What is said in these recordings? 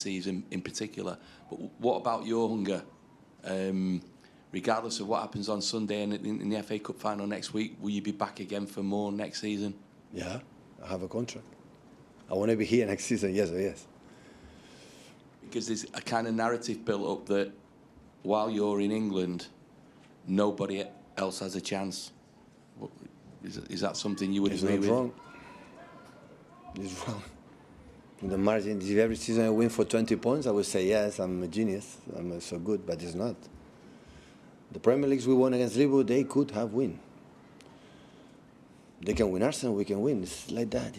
season in particular. But what about your hunger? Regardless of what happens on Sunday and in the FA Cup final next week, will you be back again for more next season? Yeah, I have a contract. I want to be here next season, yes or yes. Because there's a kind of narrative built up that while you're in England, nobody else has a chance. Is that something you would agree with? It's not wrong. It's wrong. The margin, if every season I win for 20 points, I would say, yes, I'm a genius, I'm so good, but it's not. The Premier Leagues we won against Liverpool, they could have win. They can win Arsenal, we can win. It's like that.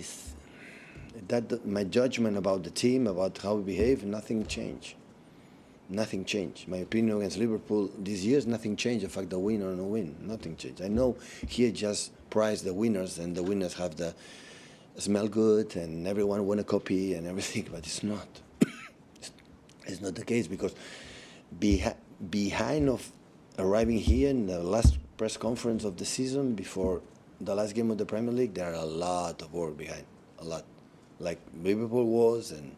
My judgment about the team, about how we behave, nothing changed. Nothing changed. My opinion against Liverpool this year, nothing changed. The fact that win or no win, nothing changed. I know here just prize the winners, and the winners have the smell good, and everyone want a copy and everything, but it's not. It's not the case, because behind of arriving here in the last press conference of the season before the last game of the Premier League, there are a lot of work behind, a lot. Like Liverpool was and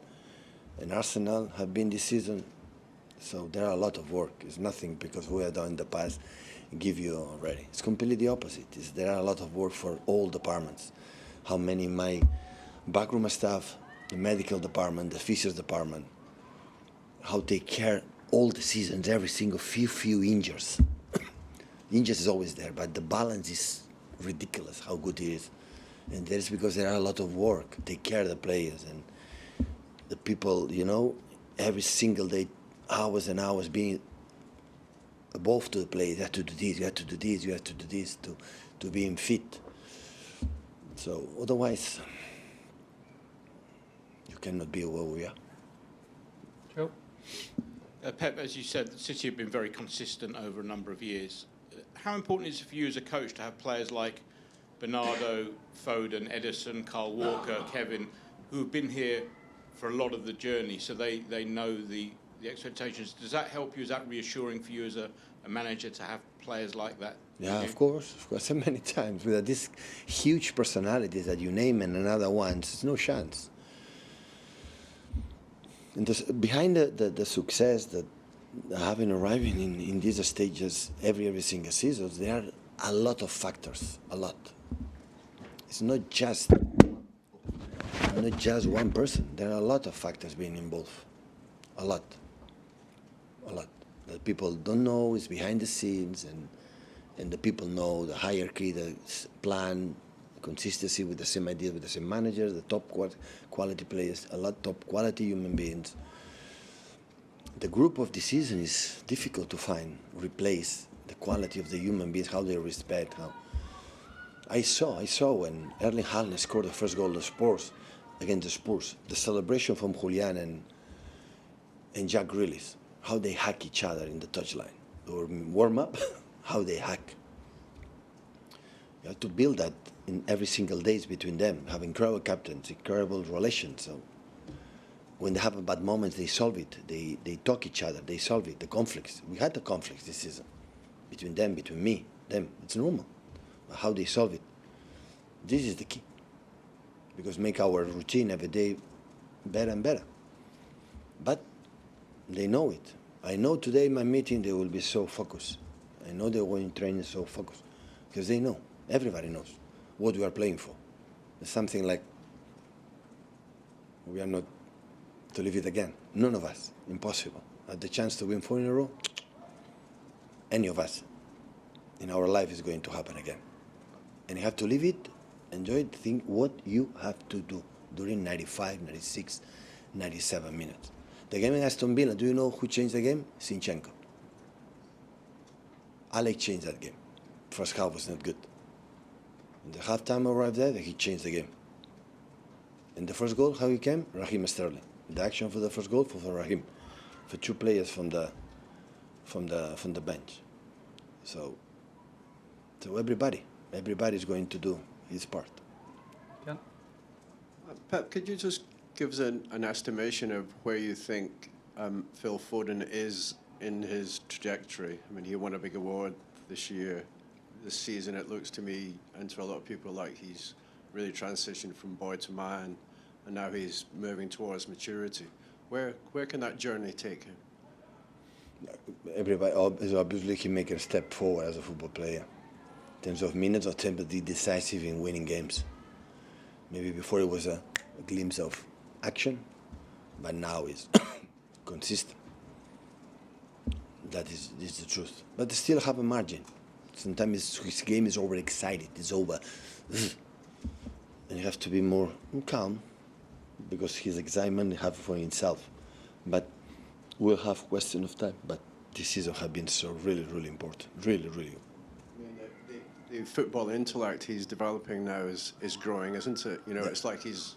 Arsenal have been this season. So there are a lot of work. It's nothing because we have done in the past give you already. It's completely the opposite. There are a lot of work for all departments. How many my backroom staff, the medical department, the physios department, how they care all the seasons, every single few injuries. Injuries is always there, but the balance is ridiculous how good it is. And that is because there are a lot of work. They care the players and the people, you know, every single day, hours and hours being above to the players. You have to do this, you have to do this, you have to do this to being fit. So otherwise, you cannot be where we are. Sure. Pep, as you said, City have been very consistent over a number of years. How important is it for you as a coach to have players like Bernardo, Foden, Ederson, Kyle Walker, Kevin, who have been here for a lot of the journey, so they know the expectations? Does that help you? Is that reassuring for you as a manager to have players like that? Yeah, of course, so many times. With these huge personalities that you name and another ones, there's no chance. And behind the success that having arriving in these stages every single season, there are a lot of factors, a lot. It's not just one person. There are a lot of factors being involved, a lot, that people don't know is behind the scenes, and the people know the hierarchy, the plan, consistency with the same idea, with the same managers, the top quality players, a lot top quality human beings. The group of the season is difficult to find, replace the quality of the human beings, how they respect, how. I saw when Erling Haaland scored the first goal of Spurs against the Spurs, the celebration from Julian and Jack Grealish, how they hack each other in the touchline or warm up, how they hack. You have to build that in every single days between them, have incredible captains, incredible relations. So when they have bad moments, they solve it. They talk each other, they solve it. The conflicts, we had the conflicts this season between them, between me, them. It's normal. But how they solve it, this is the key. Because make our routine every day better and better. But they know it. I know today in my meeting they will be so focused. I know they're going to train so focused. Because they know, everybody knows what we are playing for. It's something like we are not to live it again. None of us, impossible. Had the chance to win 4 in a row, any of us in our life is going to happen again. And you have to live it, enjoy it, think what you have to do during 95, 96, 97 minutes. The game in Aston Villa, do you know who changed the game? Zinchenko. Alex changed that game. First half was not good. When the halftime arrived there, he changed the game. And the first goal, how he came? Raheem Sterling. The action for the first goal for Raheem, for 2 players from the bench. So everybody is going to do his part. Yeah. Pep, could you just give us an estimation of where you think Phil Foden is in his trajectory? I mean, he won a big award this year. This season, it looks to me, and to a lot of people, like he's really transitioned from boy to man, and now he's moving towards maturity. Where can that journey take him? Everybody is obviously he make a step forward as a football player. In terms of minutes, or to be decisive in winning games. Maybe before it was a glimpse of action, but now it's consistent. That is the truth. But they still have a margin. Sometimes his game is overexcited. It's over. And you have to be more calm because his excitement he have for himself. But we'll have question of time. But this season has been so really, really important. Really, really. I mean, the football intellect he's developing now is growing, isn't it? You know, it's like he's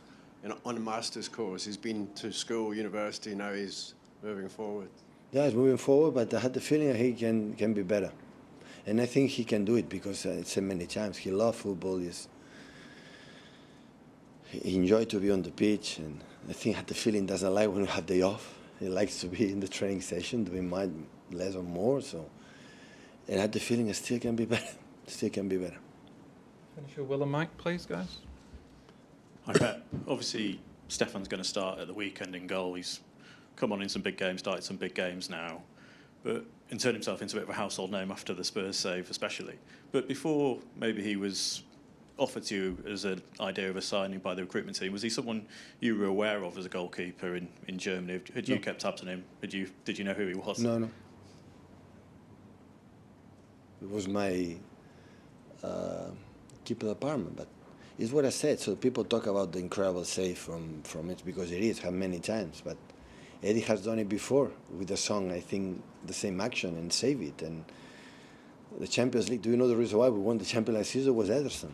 on a master's course. He's been to school, university. Now he's moving forward. Yeah, he's moving forward, but I had the feeling he can be better. And I think he can do it because it's said many times. He loves football. He enjoys to be on the pitch. And I think I had the feeling he doesn't like when we have day off. He likes to be in the training session, doing less or more. So, and I had the feeling it still can be better. Still can be better. Finish your Will and Mike, please, guys. Hi, Pep. Obviously, Stefan's going to start at the weekend in goal. He's come on in some big games, started some big games now, but and turned himself into a bit of a household name after the Spurs save, especially. But before, maybe he was offered to you as an idea of a signing by the recruitment team. Was he someone you were aware of as a goalkeeper in Germany? Had you kept tabs on him? Did you know who he was? No. It was my keeper apartment, but it's what I said. So people talk about the incredible save from it because it is, had many times, but Eddie has done it before with the song, I think, the same action and save it. And the Champions League, do you know the reason why we won the Champions League season was Ederson.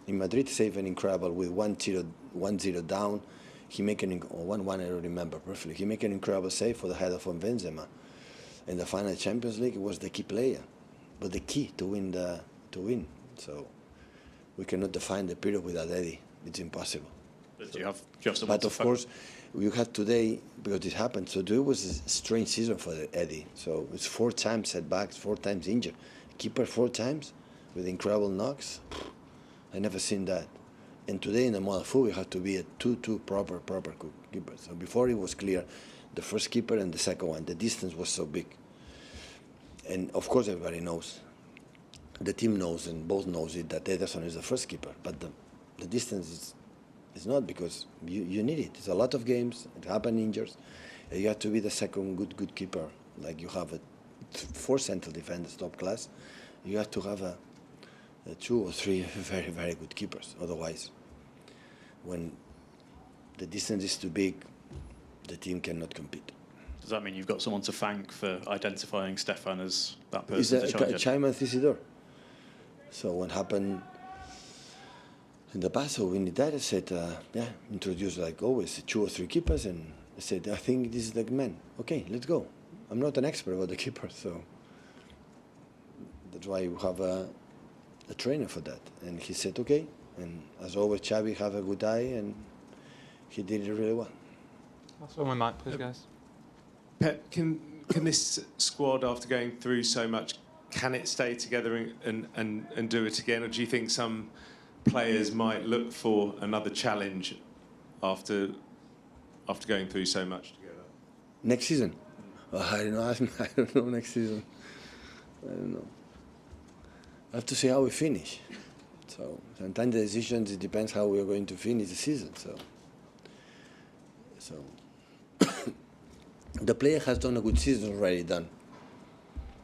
In Madrid, saved an incredible with 1-0 down. He make or 1-1, I don't remember perfectly. He make an incredible save for the header from Benzema. In the final Champions League, it was the key player, but the key to win. So we cannot define the period without Eddie. It's impossible. But do you have someone but of course, you had today, because it happened, so today was a strange season for Eddie. So it's 4 times setbacks, 4 times injured. Keeper 4 times with incredible knocks. I never seen that. And today in the modern football, you have to be a 2-2 proper keeper. So before it was clear, the first keeper and the second one, the distance was so big. And of course everybody knows. The team knows and both knows it that Ederson is the first keeper. But the distance is not because you need it. It's a lot of games. It happen injuries. You have to be the second good keeper. Like you have 4 central defenders top class. You have to have a 2 or 3 very, very good keepers. Otherwise, when the distance is too big, the team cannot compete. Does that mean you've got someone to thank for identifying Stefan as that person? It's a Chayman Isidore. So what happened in the past, so we need that. I said, introduce like always 2 or 3 keepers, and I said, I think this is the man. Okay, let's go. I'm not an expert about the keeper, so that's why we have a trainer for that. And he said, okay. And as always, Xavi have a good eye, and he did it really well. Last one with Mike, please, guys. Pep, can this squad, after going through so much, can it stay together and do it again? Or do you think some players might look for another challenge after going through so much together? Next season? I don't know. I don't know next season. I don't know. I have to see how we finish. So sometimes the decisions, it depends how we are going to finish the season. So the player has done a good season already done.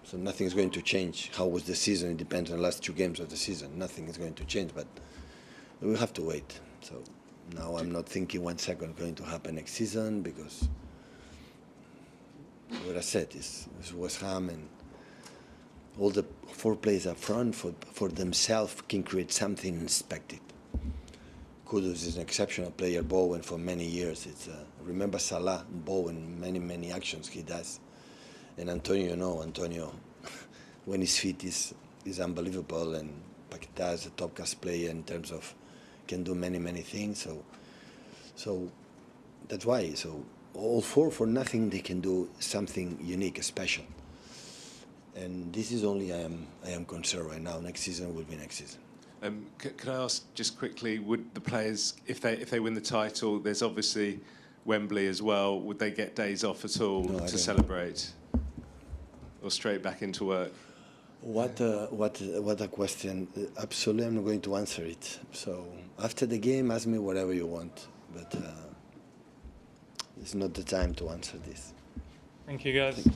So nothing is going to change. How was the season? It depends on the last 2 games of the season. Nothing is going to change, but we have to wait. So now I'm not thinking 1 second going to happen next season because what I said is West Ham and all the 4 players up front for themselves can create something unexpected. Kudus is an exceptional player. Bowen for many years. Remember Salah, Bowen, many actions he does. And Antonio, when he's fit, is unbelievable. And Paqueta is a top class player in terms of can do many things. So that's why. So all 4 for nothing, they can do something unique, special. And this is only I am concerned right now. Next season will be next season. Could I ask just quickly, would the players, if they win the title, there's obviously Wembley as well. Would they get days off at all No, I to don't. celebrate? Or straight back into work? What a question. Absolutely, I'm not going to answer it. So after the game, ask me whatever you want. But it's not the time to answer this. Thank you, guys.